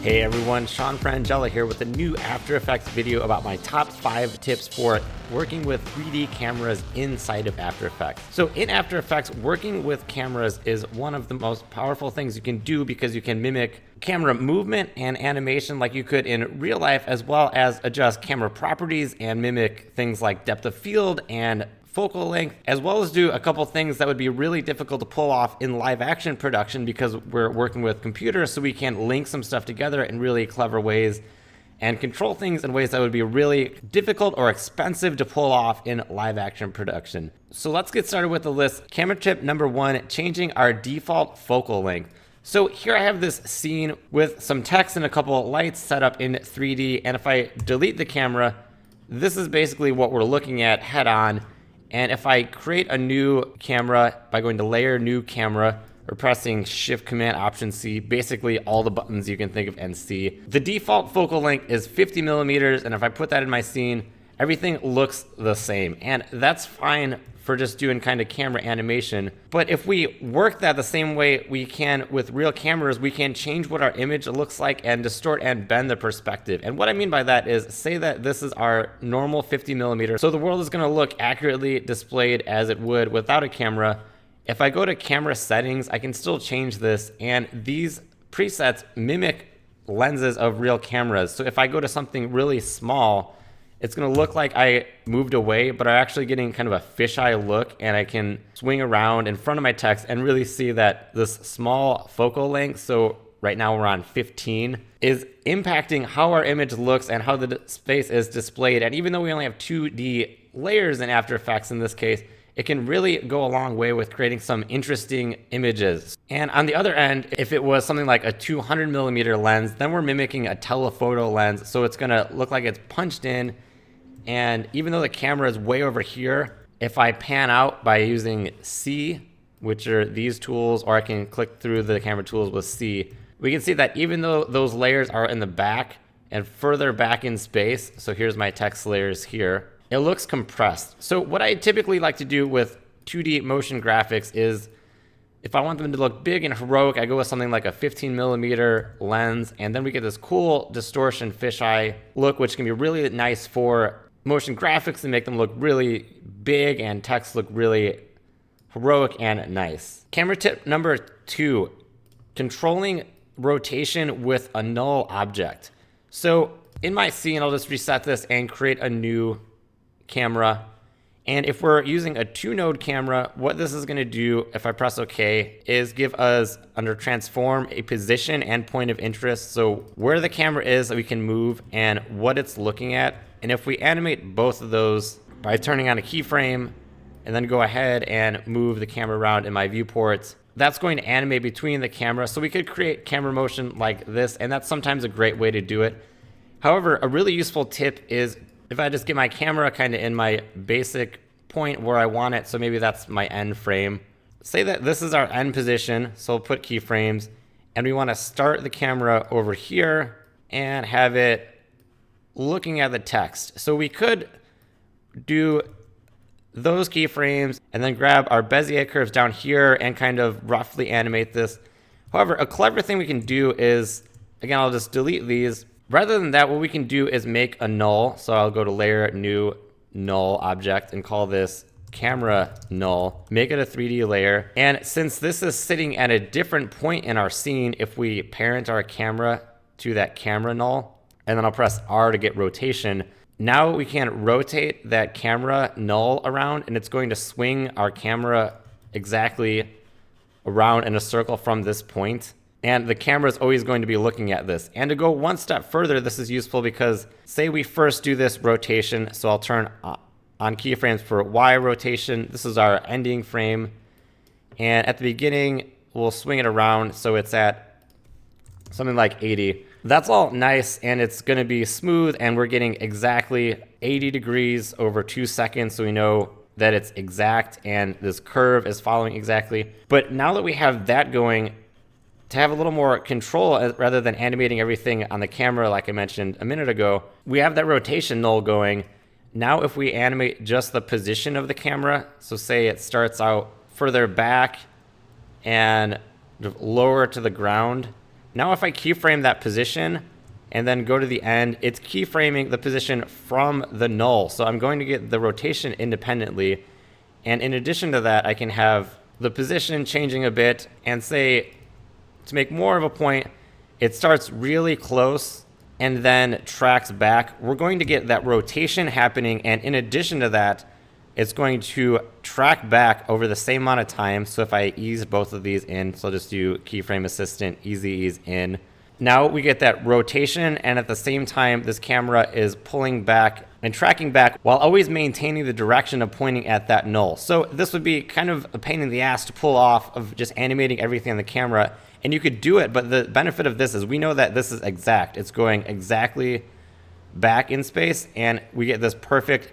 Hey everyone, Sean Frangella here with a new After Effects video about my top 5 tips for working with 3D cameras inside of After Effects. So in After Effects, working with cameras is one of the most powerful things you can do because you can mimic camera movement and animation like you could in real life, as well as adjust camera properties and mimic things like depth of field and focal length, as well as do a couple things that would be really difficult to pull off in live action production because we're working with computers, so we can link some stuff together in really clever ways and control things in ways that would be really difficult or expensive to pull off in live action production. So let's get started with the list. Camera tip number 1, changing our default focal length. So here I have this scene with some text and a couple of lights set up in 3D, and if I delete the camera, this is basically what we're looking at head on. And if I create a new camera by going to Layer, New Camera, or pressing Shift Command Option C, basically all the buttons you can think of and see, the default focal length is 50 millimeters, and if I put that in my scene, everything looks the same. And that's fine for just doing kind of camera animation. But if we work that the same way we can with real cameras, we can change what our image looks like and distort and bend the perspective. And what I mean by that is, say that this is our normal 50 millimeter. So the world is gonna look accurately displayed as it would without a camera. If I go to camera settings, I can still change this, and these presets mimic lenses of real cameras. So if I go to something really small, it's gonna look like I moved away, but I'm actually getting kind of a fisheye look, and I can swing around in front of my text and really see that this small focal length, so right now we're on 15, is impacting how our image looks and how the space is displayed. And even though we only have 2D layers in After Effects in this case, it can really go a long way with creating some interesting images. And on the other end, if it was something like a 200 millimeter lens, then we're mimicking a telephoto lens, so it's gonna look like it's punched in. And even though the camera is way over here, if I pan out by using C, which are these tools, or I can click through the camera tools with C, we can see that even though those layers are in the back and further back in space, so here's my text layers here, it looks compressed. So what I typically like to do with 2D motion graphics is, if I want them to look big and heroic, I go with something like a 15 millimeter lens, and then we get this cool distortion fisheye look, which can be really nice for motion graphics and make them look really big and text look really heroic and nice. Camera tip number 2, controlling rotation with a null object. So in my scene, I'll just reset this and create a new camera. And if we're using a 2-node camera, what this is gonna do, if I press OK, is give us, under transform, a position and point of interest. So where the camera is that we can move and what it's looking at. And if we animate both of those by turning on a keyframe and then go ahead and move the camera around in my viewports, that's going to animate between the camera. So we could create camera motion like this, and that's sometimes a great way to do it. However, a really useful tip is if I just get my camera kind of in my basic point where I want it, so maybe that's my end frame. Say that this is our end position, so we'll put keyframes, and we want to start the camera over here and have it looking at the text. So we could do those keyframes and then grab our Bezier curves down here and kind of roughly animate this. However, a clever thing we can do is, again, I'll just delete these. Rather than that, what we can do is make a null. So I'll go to Layer, New, Null Object, and call this Camera Null. Make it a 3D layer. And since this is sitting at a different point in our scene, if we parent our camera to that camera null, and then I'll press R to get rotation, now we can rotate that camera null around, and it's going to swing our camera exactly around in a circle from this point. And the camera is always going to be looking at this. And to go one step further, this is useful because say we first do this rotation, so I'll turn on keyframes for Y rotation. This is our ending frame. And at the beginning, we'll swing it around so it's at something like 80. That's all nice, and it's gonna be smooth, and we're getting exactly 80 degrees over 2 seconds, so we know that it's exact, and this curve is following exactly. But now that we have that going, to have a little more control rather than animating everything on the camera like I mentioned a minute ago, we have that rotation null going. Now if we animate just the position of the camera, so say it starts out further back and lower to the ground, Now if I keyframe that position and then go to the end, it's keyframing the position from the null. So I'm going to get the rotation independently. And in addition to that, I can have the position changing a bit, and say, to make more of a point, it starts really close and then tracks back. We're going to get that rotation happening, and in addition to that, it's going to track back over the same amount of time. So if I ease both of these in, so I'll just do keyframe assistant, easy ease in. Now we get that rotation, and at the same time, this camera is pulling back and tracking back while always maintaining the direction of pointing at that null. So this would be kind of a pain in the ass to pull off of just animating everything on the camera. And you could do it, but the benefit of this is we know that this is exact. It's going exactly back in space, and we get this perfect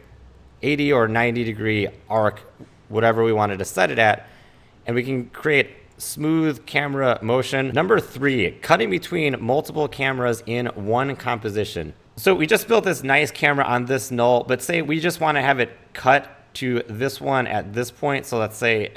80 or 90 degree arc, whatever we wanted to set it at, and we can create smooth camera motion. Number 3, cutting between multiple cameras in one composition. So we just built this nice camera on this null, but say we just want to have it cut to this one at this point. So let's say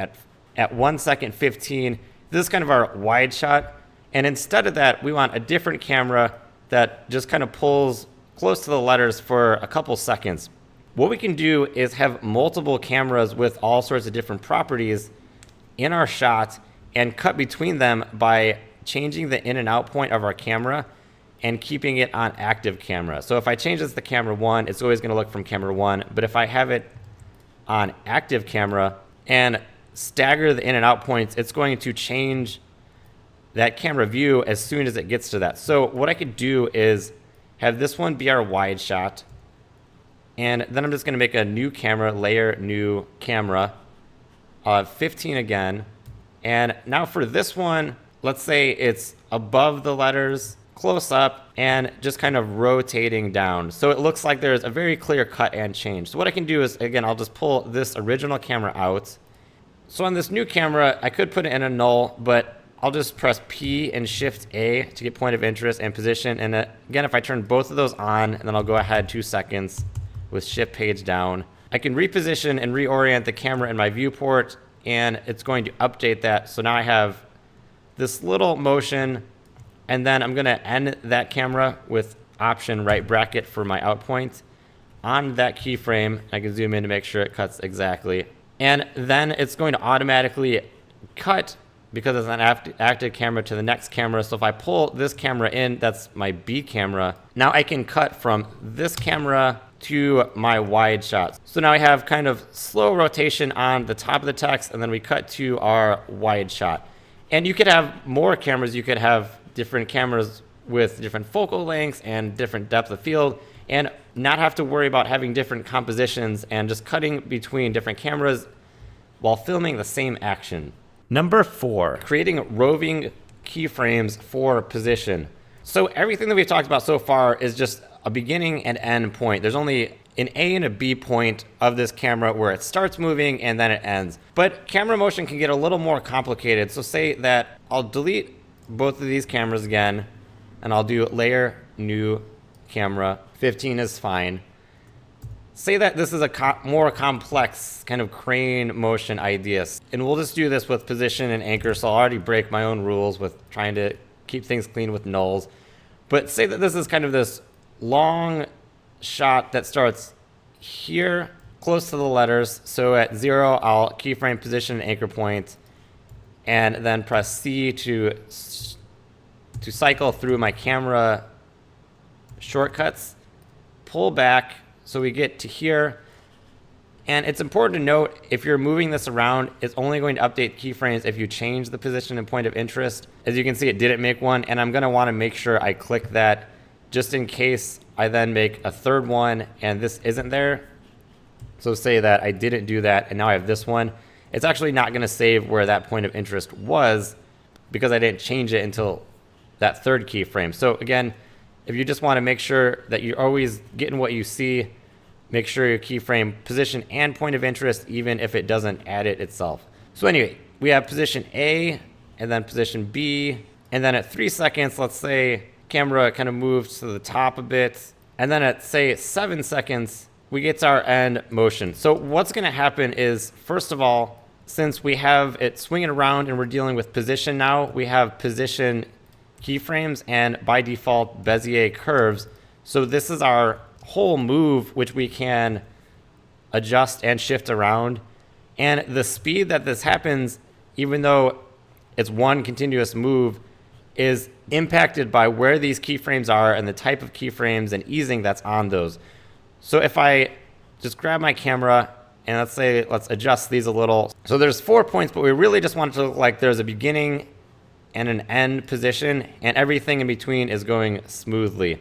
at 1 second 15, this is kind of our wide shot. And instead of that, we want a different camera that just kind of pulls close to the letters for a couple seconds. What we can do is have multiple cameras with all sorts of different properties in our shot and cut between them by changing the in and out point of our camera and keeping it on active camera. So if I change this to camera 1, it's always going to look from camera 1. But if I have it on active camera and stagger the in and out points, it's going to change that camera view as soon as it gets to that. So what I could do is have this one be our wide shot. And then I'm just going to make a new camera, layer, new camera, 15 again. And now for this one, let's say it's above the letters, close up, and just kind of rotating down. So it looks like there's a very clear cut and change. So what I can do is, again, I'll just pull this original camera out. So on this new camera, I could put it in a null, but I'll just press P and Shift A to get point of interest and position. And again, if I turn both of those on, and then I'll go ahead 2 seconds with Shift page down, I can reposition and reorient the camera in my viewport, and it's going to update that. So now I have this little motion, and then I'm going to end that camera with Option right bracket for my out point on that keyframe. I can zoom in to make sure it cuts exactly. And then it's going to automatically cut, because it's an active camera, to the next camera. So if I pull this camera in, that's my B camera. Now I can cut from this camera to my wide shot. So now I have kind of slow rotation on the top of the text, and then we cut to our wide shot. And you could have more cameras. You could have different cameras with different focal lengths and different depth of field, and not have to worry about having different compositions and just cutting between different cameras while filming the same action. Number 4, creating roving keyframes for position. So everything that we've talked about so far is just a beginning and end point. There's only an A and a B point of this camera where it starts moving and then it ends. But camera motion can get a little more complicated. So say that I'll delete both of these cameras again, and I'll do layer, new camera. 15 is fine. Say that this is a more complex kind of crane motion idea. And we'll just do this with position and anchor. So I'll already break my own rules with trying to keep things clean with nulls. But say that this is kind of this long shot that starts here close to the letters. So at 0, I'll keyframe position and anchor point, and then press C to cycle through my camera shortcuts, pull back so we get to here. And it's important to note, if you're moving this around, it's only going to update keyframes if you change the position and point of interest. As you can see, it didn't make one, and I'm going to want to make sure I click that just in case I then make a third one and this isn't there. So say that I didn't do that and now I have this one. It's actually not going to save where that point of interest was because I didn't change it until that third keyframe. So again, if you just want to make sure that you're always getting what you see, make sure your keyframe position and point of interest, even if it doesn't add it itself. So anyway, we have position A and then position B, and then at 3 seconds, let's say camera kind of moves to the top a bit, and then at say 7 seconds, we get to our end motion. So what's going to happen is, first of all, since we have it swinging around and we're dealing with position now, we have position keyframes and by default Bezier curves. So this is our whole move, which we can adjust and shift around. And the speed that this happens, even though it's one continuous move, is impacted by where these keyframes are and the type of keyframes and easing that's on those. So if I just grab my camera and let's adjust these a little. So there's 4 points, but we really just want it to look like there's a beginning and an end position, and everything in between is going smoothly.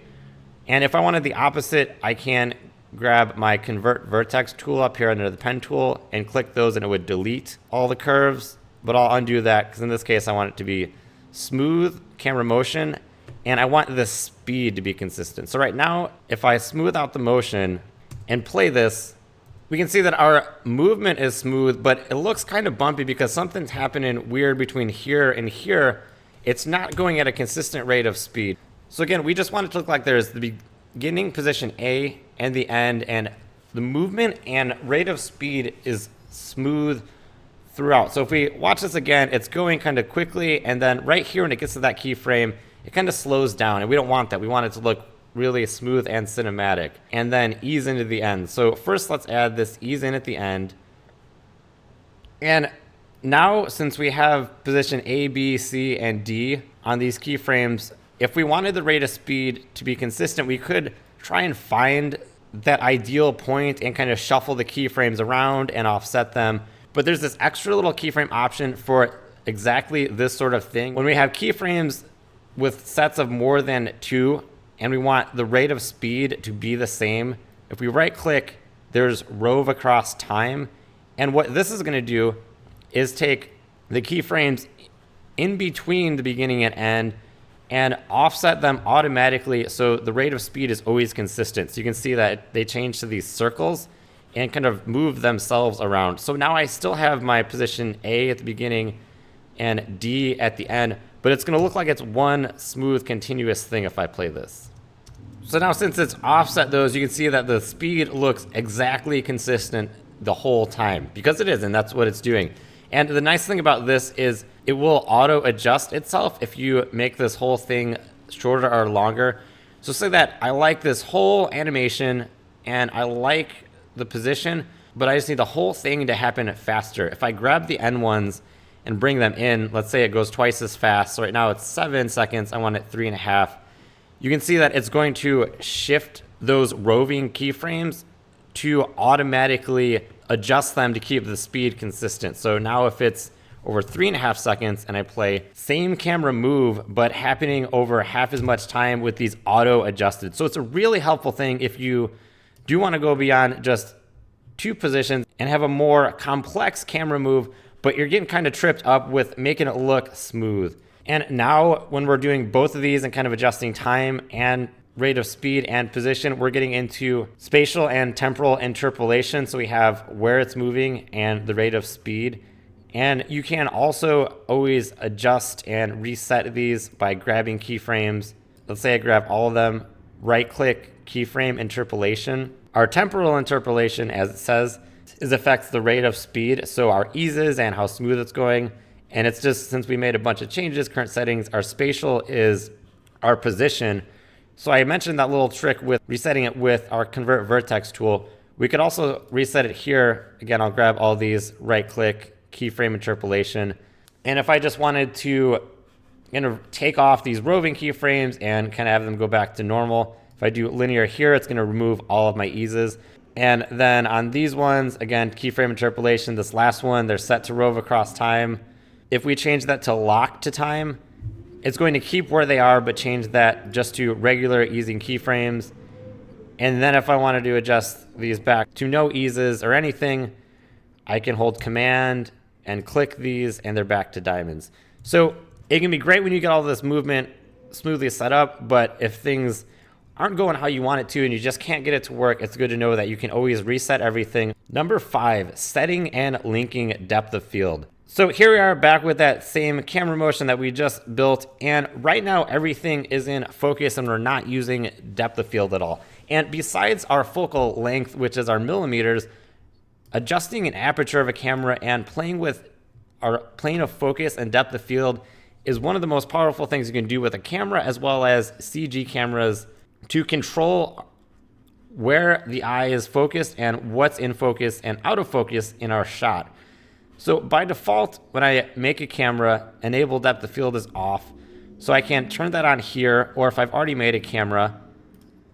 And if I wanted the opposite, I can grab my convert vertex tool up here under the pen tool and click those, and it would delete all the curves. But I'll undo that because in this case I want it to be smooth camera motion, and I want the speed to be consistent. So right now, if I smooth out the motion and play this, we can see that our movement is smooth, but it looks kind of bumpy because something's happening weird between here and here. It's not going at a consistent rate of speed. So again, we just want it to look like there's the beginning position A and the end, and the movement and rate of speed is smooth throughout. So if we watch this again, it's going kind of quickly, and then right here when it gets to that keyframe, it kind of slows down, and we don't want that. We want it to look really smooth and cinematic, and then ease into the end. So first let's add this ease in at the end. And now since we have position A, B, C, and D on these keyframes, if we wanted the rate of speed to be consistent, we could try and find that ideal point and kind of shuffle the keyframes around and offset them. But there's this extra little keyframe option for exactly this sort of thing. When we have keyframes with sets of more than 2, and we want the rate of speed to be the same, if we right click, there's rove across time. And what this is gonna do is take the keyframes in between the beginning and end and offset them automatically so the rate of speed is always consistent. So you can see that they change to these circles and kind of move themselves around. So now I still have my position A at the beginning and D at the end, but it's gonna look like it's one smooth continuous thing if I play this. So now since it's offset those, you can see that the speed looks exactly consistent the whole time, because it is, and that's what it's doing. And the nice thing about this is it will auto adjust itself if you make this whole thing shorter or longer. So say that I like this whole animation and I like the position, but I just need the whole thing to happen faster. If I grab the end ones and bring them in, let's say it goes twice as fast. So right now it's 7 seconds, I want it 3.5. You can see that it's going to shift those roving keyframes to automatically adjust them to keep the speed consistent. So now if it's over 3.5 seconds and I play same camera move, but happening over half as much time with these auto adjusted. So it's a really helpful thing if you do want to go beyond just 2 positions and have a more complex camera move, but you're getting kind of tripped up with making it look smooth. And now when we're doing both of these and kind of adjusting time and rate of speed and position, we're getting into spatial and temporal interpolation. So we have where it's moving and the rate of speed. And you can also always adjust and reset these by grabbing keyframes. Let's say I grab all of them, right click keyframe interpolation. Our temporal interpolation, as it says, affects the rate of speed. So our eases and how smooth it's going. And it's just, since we made a bunch of changes, current settings, our spatial is our position. So I mentioned that little trick with resetting it with our convert vertex tool. We could also reset it here. Again, I'll grab all these, right click, keyframe interpolation. And if I just wanted to take off these roving keyframes and kind of have them go back to normal, if I do linear here, it's gonna remove all of my eases. And then on these ones, again, keyframe interpolation, this last one, they're set to rove across time. If we change that to lock to time, it's going to keep where they are, but change that just to regular easing keyframes. And then if I wanted to adjust these back to no eases or anything, I can hold Command and click these and they're back to diamonds. So it can be great when you get all this movement smoothly set up, but if things aren't going how you want it to and you just can't get it to work, it's good to know that you can always reset everything. Number 5, setting and linking depth of field. So here we are back with that same camera motion that we just built, and right now everything is in focus and we're not using depth of field at all. And besides our focal length, which is our millimeters, adjusting an aperture of a camera and playing with our plane of focus and depth of field is one of the most powerful things you can do with a camera as well as CG cameras to control where the eye is focused and what's in focus and out of focus in our shot. So by default, when I make a camera, enable depth of field is off. So I can turn that on here, or if I've already made a camera,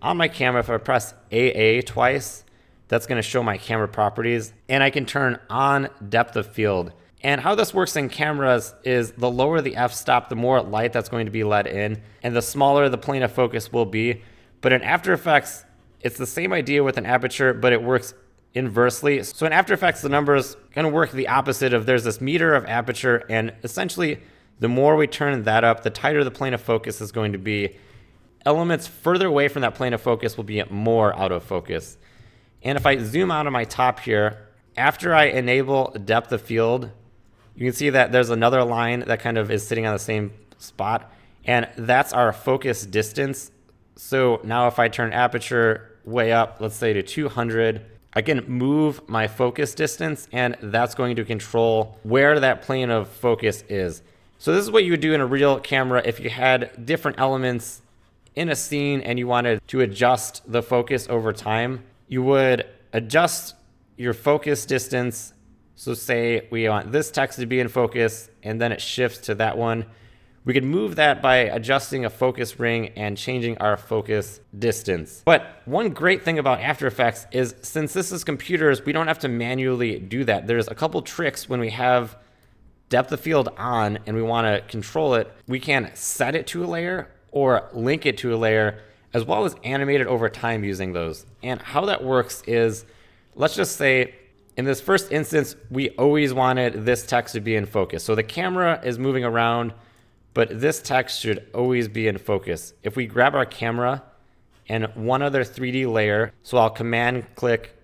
on my camera, if I press AA twice, that's going to show my camera properties, and I can turn on depth of field. And how this works in cameras is the lower the f-stop, the more light that's going to be let in, and the smaller the plane of focus will be. But in After Effects, it's the same idea with an aperture, but it works inversely. So in After Effects, the numbers kind of work the opposite of there's this meter of aperture, and essentially the more we turn that up, the tighter the plane of focus is going to be. Elements further away from that plane of focus will be more out of focus. And if I zoom out on my top here, after I enable depth of field, you can see that there's another line that kind of is sitting on the same spot, and that's our focus distance. So now if I turn aperture way up, let's say to 200, I can move my focus distance, and that's going to control where that plane of focus is. So this is what you would do in a real camera if you had different elements in a scene and you wanted to adjust the focus over time. You would adjust your focus distance. So say we want this text to be in focus and then it shifts to that one. We could move that by adjusting a focus ring and changing our focus distance. But one great thing about After Effects is since this is computers, we don't have to manually do that. There's a couple tricks when we have depth of field on and we want to control it. We can set it to a layer or link it to a layer, as well as animate it over time using those. And how that works is, let's just say in this first instance, we always wanted this text to be in focus. So the camera is moving around, but this text should always be in focus. If we grab our camera and one other 3D layer, so I'll command click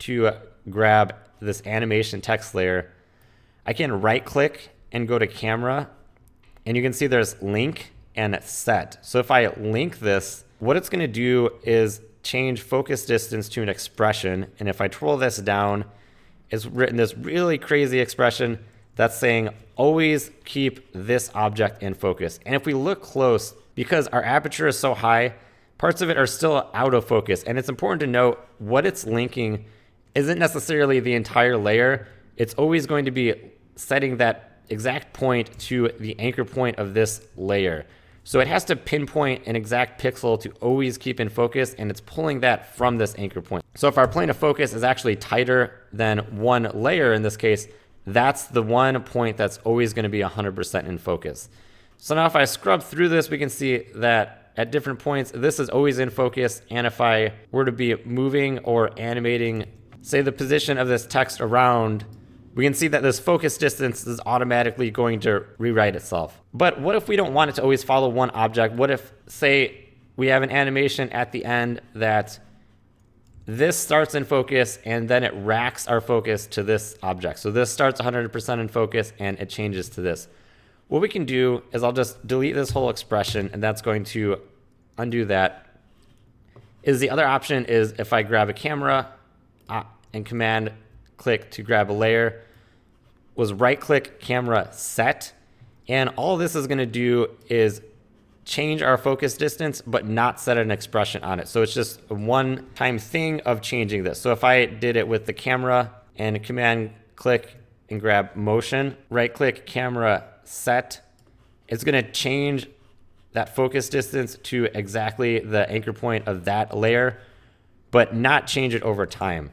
to grab this animation text layer, I can right click and go to camera, and you can see there's link and set. So if I link this, what it's going to do is change focus distance to an expression. And if I twirl this down, it's written this really crazy expression that's saying always keep this object in focus. And if we look close, because our aperture is so high, parts of it are still out of focus. And it's important to note what it's linking isn't necessarily the entire layer. It's always going to be setting that exact point to the anchor point of this layer. So it has to pinpoint an exact pixel to always keep in focus, and it's pulling that from this anchor point. So if our plane of focus is actually tighter than one layer in this case, that's the one point that's always going to be 100% in focus. So now if I scrub through this, we can see that at different points, this is always in focus. And if I were to be moving or animating, say the position of this text around, we can see that this focus distance is automatically going to rewrite itself. But what if we don't want it to always follow one object? What if, say, we have an animation at the end that this starts in focus and then it racks our focus to this object. So this starts 100% in focus and it changes to this. What we can do is I'll just delete this whole expression, and that's going to undo that. The other option is if I grab a camera and command click to grab a layer, was right click camera set, and all this is going to do is change our focus distance but not set an expression on it. So it's just a one-time thing of changing this. So if I did it with the camera and command click and grab motion, right click camera set, it's going to change that focus distance to exactly the anchor point of that layer, but not change it over time.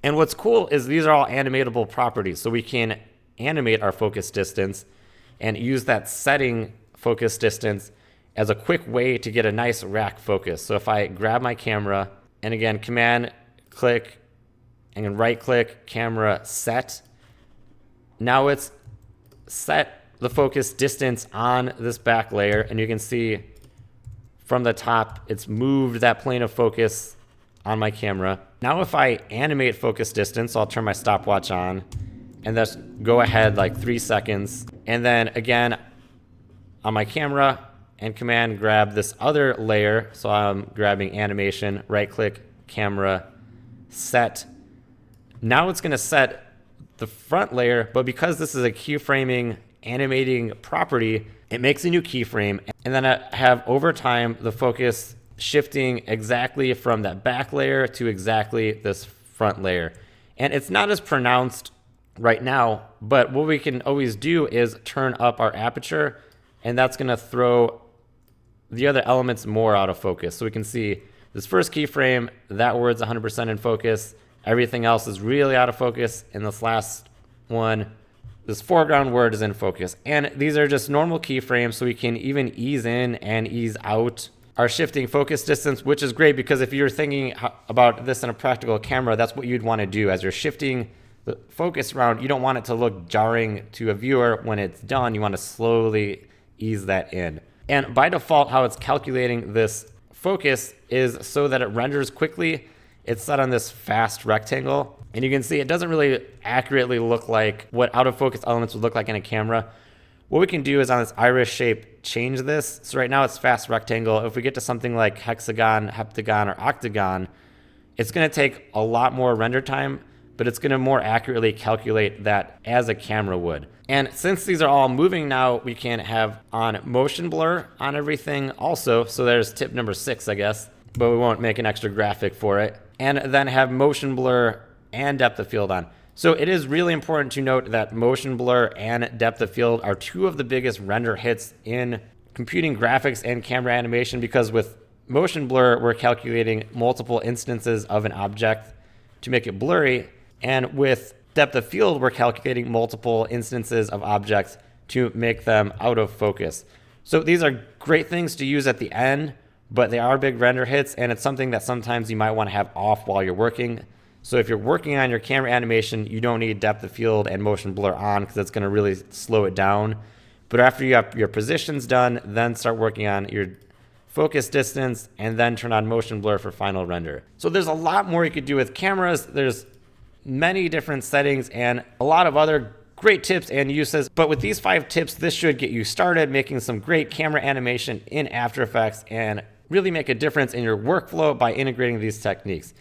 And what's cool is these are all animatable properties. So we can animate our focus distance and use that setting focus distance as a quick way to get a nice rack focus. So if I grab my camera and again, command click and right click camera set, now it's set the focus distance on this back layer. And you can see from the top, it's moved that plane of focus on my camera. Now if I animate focus distance, I'll turn my stopwatch on and just go ahead like 3 seconds. And then again, on my camera and command grab this other layer. So I'm grabbing animation, right click, camera, set. Now it's gonna set the front layer, but because this is a keyframing animating property, it makes a new keyframe, and then I have over time the focus shifting exactly from that back layer to exactly this front layer. And it's not as pronounced right now, but what we can always do is turn up our aperture, and that's going to throw the other elements more out of focus. So we can see this first keyframe, that word's 100% in focus. Everything else is really out of focus. And this last one, this foreground word is in focus. And these are just normal keyframes, so we can even ease in and ease out our shifting focus distance, which is great because if you're thinking about this in a practical camera, that's what you'd want to do. As you're shifting the focus around, you don't want it to look jarring to a viewer when it's done. You want to slowly ease that in. And by default, how it's calculating this focus is so that it renders quickly. It's set on this fast rectangle. And you can see it doesn't really accurately look like what out of focus elements would look like in a camera. What we can do is on this iris shape, change this. So right now it's fast rectangle. If we get to something like hexagon, heptagon, or octagon, it's going to take a lot more render time, but it's going to more accurately calculate that as a camera would. And since these are all moving now, we can have on motion blur on everything also. So there's tip number 6, I guess, but we won't make an extra graphic for it. And then have motion blur and depth of field on. So it is really important to note that motion blur and depth of field are two of the biggest render hits in computing graphics and camera animation, because with motion blur, we're calculating multiple instances of an object to make it blurry. And with depth of field, we're calculating multiple instances of objects to make them out of focus. So these are great things to use at the end, but they are big render hits, and it's something that sometimes you might want to have off while you're working. So if you're working on your camera animation, you don't need depth of field and motion blur on because it's going to really slow it down. But after you have your positions done, then start working on your focus distance and then turn on motion blur for final render. So there's a lot more you could do with cameras. There's many different settings and a lot of other great tips and uses. But with these 5 tips, this should get you started making some great camera animation in After Effects and really make a difference in your workflow by integrating these techniques.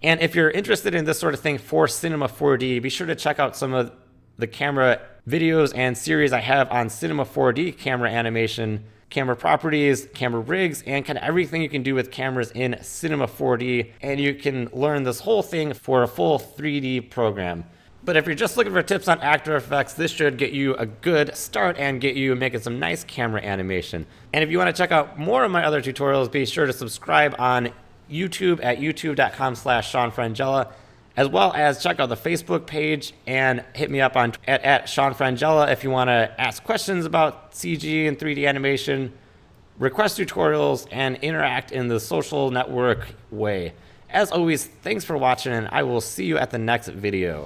And if you're interested in this sort of thing for Cinema 4D, be sure to check out some of the camera videos and series I have on Cinema 4D camera animation, camera properties, camera rigs, and kind of everything you can do with cameras in Cinema 4D. And you can learn this whole thing for a full 3D program. But if you're just looking for tips on After Effects, this should get you a good start and get you making some nice camera animation. And if you want to check out more of my other tutorials, be sure to subscribe on YouTube at youtube.com/Sean Frangella, as well as check out the Facebook page and hit me up on at Sean Frangella if you want to ask questions about CG and 3D animation, request tutorials, and interact in the social network way. As always, thanks for watching, and I will see you at the next video.